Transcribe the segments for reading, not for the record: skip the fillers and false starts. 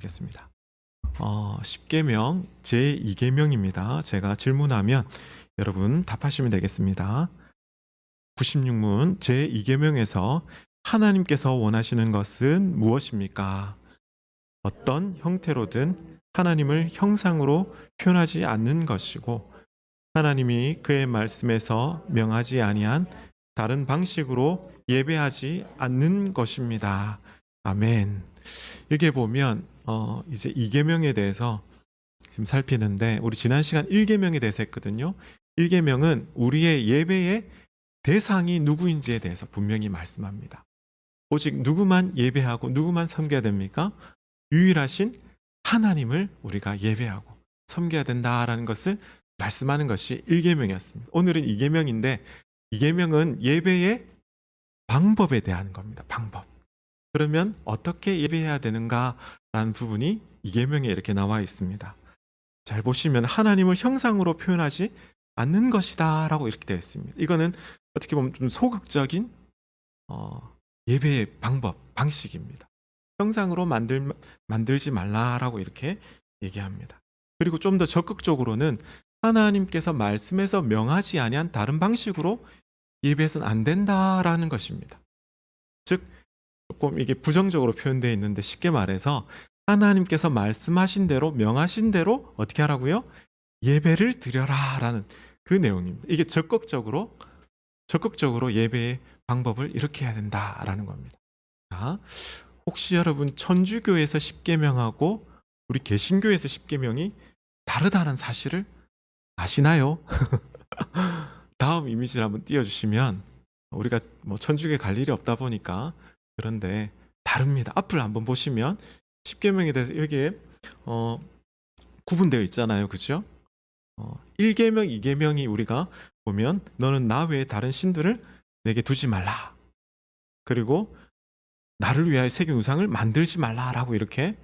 하겠습니다. 10계명 제2계명입니다. 제가 질문하면 여러분 답하시면 되겠습니다. 96문 제2계명에서 하나님께서 원하시는 것은 무엇입니까? 어떤 형태로든 하나님을 형상으로 표현하지 않는 것이고 하나님이 그의 말씀에서 명하지 아니한 다른 방식으로 예배하지 않는 것입니다. 아멘. 여기에 보면 이제 2계명에 대해서 지금 살피는데 우리 지난 시간 1계명에 대해서 했거든요. 1계명은 우리의 예배의 대상이 누구인지에 대해서 분명히 말씀합니다. 오직 누구만 예배하고 누구만 섬겨야 됩니까? 유일하신 하나님을 우리가 예배하고 섬겨야 된다라는 것을 말씀하는 것이 1계명이었습니다. 오늘은 2계명인데 2계명은 예배의 방법에 대한 겁니다. 방법. 그러면 어떻게 예배해야 되는가라는 부분이 2계명에 이렇게 나와 있습니다. 잘 보시면 하나님을 형상으로 표현하지 않는 것이다 라고 이렇게 되어 있습니다. 이거는 어떻게 보면 좀 소극적인 예배의 방법, 방식입니다. 형상으로 만들지 말라라고 이렇게 얘기합니다. 그리고 좀 더 적극적으로는 하나님께서 말씀에서 명하지 아니한 다른 방식으로 예배해서는 안 된다라는 것입니다. 즉 조금 이게 부정적으로 표현되어 있는데 쉽게 말해서 하나님께서 말씀하신 대로 명하신 대로 어떻게 하라고요? 예배를 드려라라는 그 내용입니다. 이게 적극적으로 예배의 방법을 이렇게 해야 된다라는 겁니다. 자, 혹시 여러분 천주교에서 10계명하고 우리 개신교에서 10계명이 다르다는 사실을 아시나요? 다음 이미지를 한번 띄워주시면 우리가 뭐 천주교에 갈 일이 없다 보니까 그런데 다릅니다. 앞을 한번 보시면 10계명에 대해서 여기에 구분되어 있잖아요. 그죠? 1계명, 2계명이 우리가 보면 너는 나 외에 다른 신들을 내게 두지 말라. 그리고 나를 위하여 새긴 우상을 만들지 말라라고 이렇게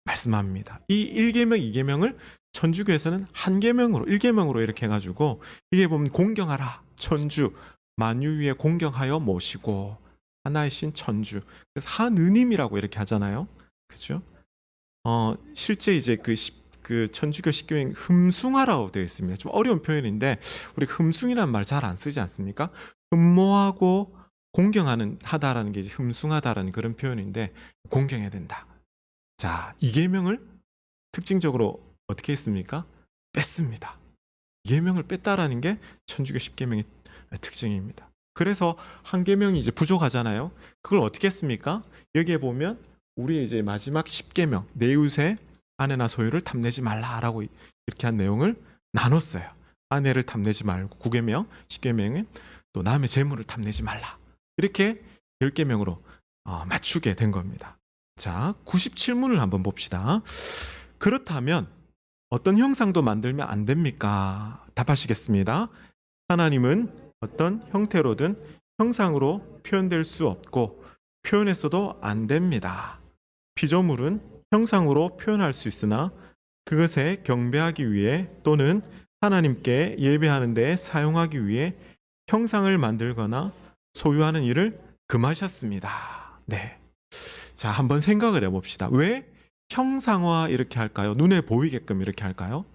말씀합니다. 이 1계명, 2계명을 천주교에서는 한 계명으로 1계명으로 이렇게 해가지고 이게 보면 공경하라. 천주 만유 위에 공경하여 모시고 하나의 신 천주. 그래서 하느님이라고 이렇게 하잖아요. 그죠? 실제 이제 그 천주교 10계명 흠숭하라고 되어 있습니다. 좀 어려운 표현인데 우리 흠숭이라는 말 잘 안 쓰지 않습니까? 흠모하고 공경하는 하다라는 게 이제 흠숭하다라는 그런 표현인데 공경해야 된다. 자, 2계명을 특징적으로 어떻게 했습니까? 뺐습니다. 2계명을 뺐다라는 게 천주교 10계명의 특징입니다. 그래서 한 계명이 이제 부족하잖아요. 그걸 어떻게 했습니까? 여기에 보면 우리 이제 마지막 10계명 내 이웃의 아내나 소유를 탐내지 말라라고 이렇게 한 내용을 나눴어요. 아내를 탐내지 말고 9계명, 10계명은 또 남의 재물을 탐내지 말라. 이렇게 10계명으로 맞추게 된 겁니다. 자, 97문을 한번 봅시다. 그렇다면 어떤 형상도 만들면 안 됩니까? 답하시겠습니다. 하나님은 어떤 형태로든 형상으로 표현될 수 없고 표현했어도 안 됩니다. 피조물은 형상으로 표현할 수 있으나 그것에 경배하기 위해 또는 하나님께 예배하는 데 사용하기 위해 형상을 만들거나 소유하는 일을 금하셨습니다. 네. 자, 한번 생각을 해봅시다. 왜 형상화 이렇게 할까요? 눈에 보이게끔 이렇게 할까요?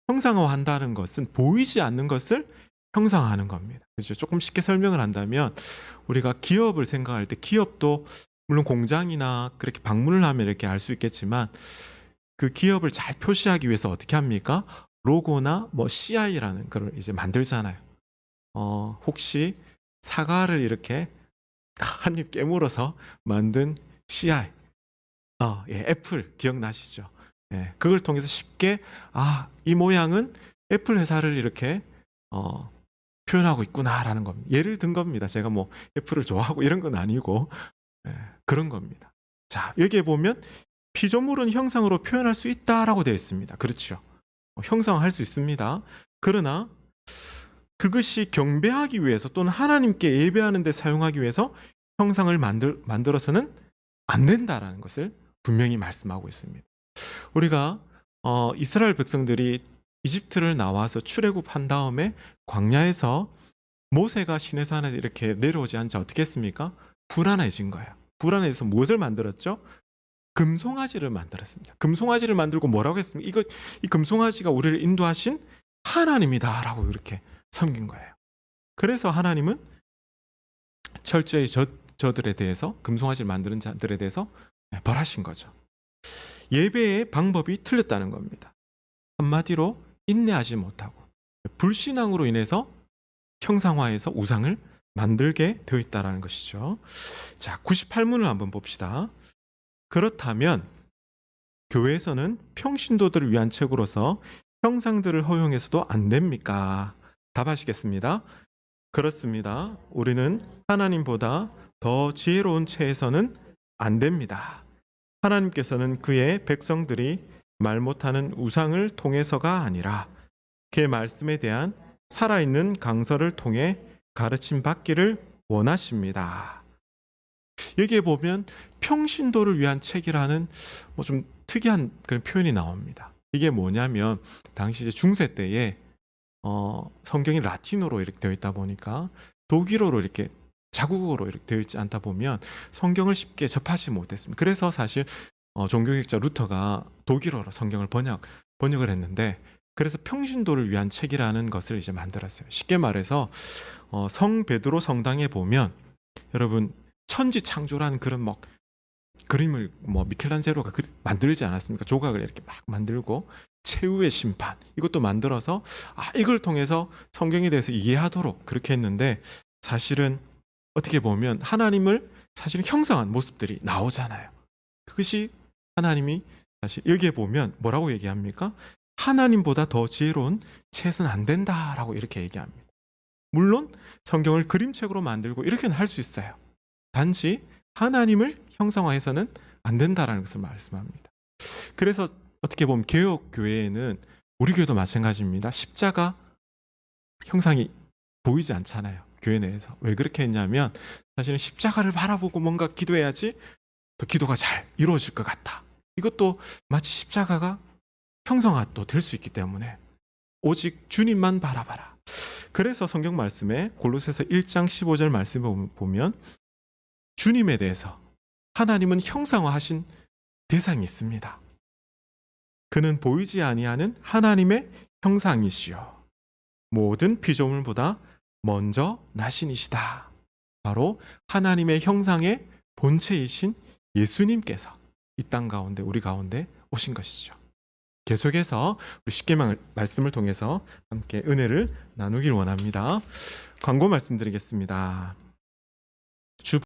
형상화 한다는 것은 보이지 않는 것을 형상화하는 겁니다. 그렇죠? 조금 쉽게 설명을 한다면 우리가 기업을 생각할 때 기업도 물론 공장이나 그렇게 방문을 하면 이렇게 알 수 있겠지만 그 기업을 잘 표시하기 위해서 어떻게 합니까? 로고나 뭐 CI라는 걸 이제 만들잖아요. 혹시 사과를 이렇게 한 입 깨물어서 만든 CI, 애플 기억나시죠? 예, 그걸 통해서 쉽게 이 모양은 애플 회사를 이렇게 표현하고 있구나라는 겁니다. 예를 든 겁니다. 제가 뭐 애플을 좋아하고 이런 건 아니고 그런 겁니다. 자, 여기에 보면 피조물은 형상으로 표현할 수 있다라고 되어 있습니다. 그렇죠? 형상화할 수 있습니다. 그러나 그것이 경배하기 위해서 또는 하나님께 예배하는 데 사용하기 위해서 형상을 만들어서는 안 된다라는 것을 분명히 말씀하고 있습니다. 우리가 이스라엘 백성들이 이집트를 나와서 출애굽한 다음에 광야에서 모세가 시내산에 이렇게 내려오지 않자 어떻게 했습니까? 불안해진 거예요. 불안해져서 무엇을 만들었죠? 금송아지를 만들었습니다. 금송아지를 만들고 뭐라고 했습니까? 이 금송아지가 우리를 인도하신 하나님이다라고 이렇게 섬긴 거예요. 그래서 하나님은 철저히 저들에 대해서, 금송아지를 만드는 자들에 대해서 벌하신 거죠. 예배의 방법이 틀렸다는 겁니다. 한마디로 인내하지 못하고 불신앙으로 인해서 형상화해서 우상을 만들게 되어 있다는 것이죠. 자, 98문을 한번 봅시다. 그렇다면 교회에서는 평신도들을 위한 책으로서 형상들을 허용해서도 안 됩니까? 답하시겠습니다. 그렇습니다. 우리는 하나님보다 더 지혜로운 체에서는 안 됩니다. 하나님께서는 그의 백성들이 말 못하는 우상을 통해서가 아니라 그의 말씀에 대한 살아있는 강서를 통해 가르침 받기를 원하십니다. 여기에 보면 평신도를 위한 책이라는 좀 특이한 그런 표현이 나옵니다. 이게 뭐냐면 당시 이제 중세 때에 성경이 라틴어로 이렇게 되어 있다 보니까 독일어로 이렇게 자국어로 이렇게 되어 있지 않다 보면 성경을 쉽게 접하지 못했습니다. 그래서 사실 종교개혁자 루터가 독일어로 성경을 번역을 했는데, 그래서 평신도를 위한 책이라는 것을 이제 만들었어요. 쉽게 말해서 성 베드로 성당에 보면 여러분 천지 창조라는 그런 그림을 미켈란젤로가 만들지 않았습니까? 조각을 이렇게 막 만들고 최후의 심판 이것도 만들어서 이걸 통해서 성경에 대해서 이해하도록 그렇게 했는데, 사실은 어떻게 보면 하나님을 사실은 형상한 모습들이 나오잖아요. 그것이 하나님이 사실 여기에 보면 뭐라고 얘기합니까? 하나님보다 더 지혜로운 채는 안 된다라고 이렇게 얘기합니다. 물론 성경을 그림책으로 만들고 이렇게는 할 수 있어요. 단지 하나님을 형상화해서는 안 된다라는 것을 말씀합니다. 그래서 어떻게 보면 개혁교회에는, 우리 교회도 마찬가지입니다. 십자가 형상이 보이지 않잖아요. 교회 내에서. 왜 그렇게 했냐면 사실은 십자가를 바라보고 뭔가 기도해야지 더 기도가 잘 이루어질 것 같다. 이것도 마치 십자가가 형상화도 될 수 있기 때문에 오직 주님만 바라봐라. 그래서 성경 말씀에 골로새서 1장 15절 말씀을 보면 주님에 대해서 하나님은 형상화하신 대상이 있습니다. 그는 보이지 아니하는 하나님의 형상이시요 모든 피조물보다 먼저 나신이시다. 바로 하나님의 형상의 본체이신 예수님께서 이 땅 가운데, 우리 가운데 오신 것이죠. 계속해서 우리 십계명 말씀을 통해서 함께 은혜를 나누길 원합니다. 광고 말씀드리겠습니다.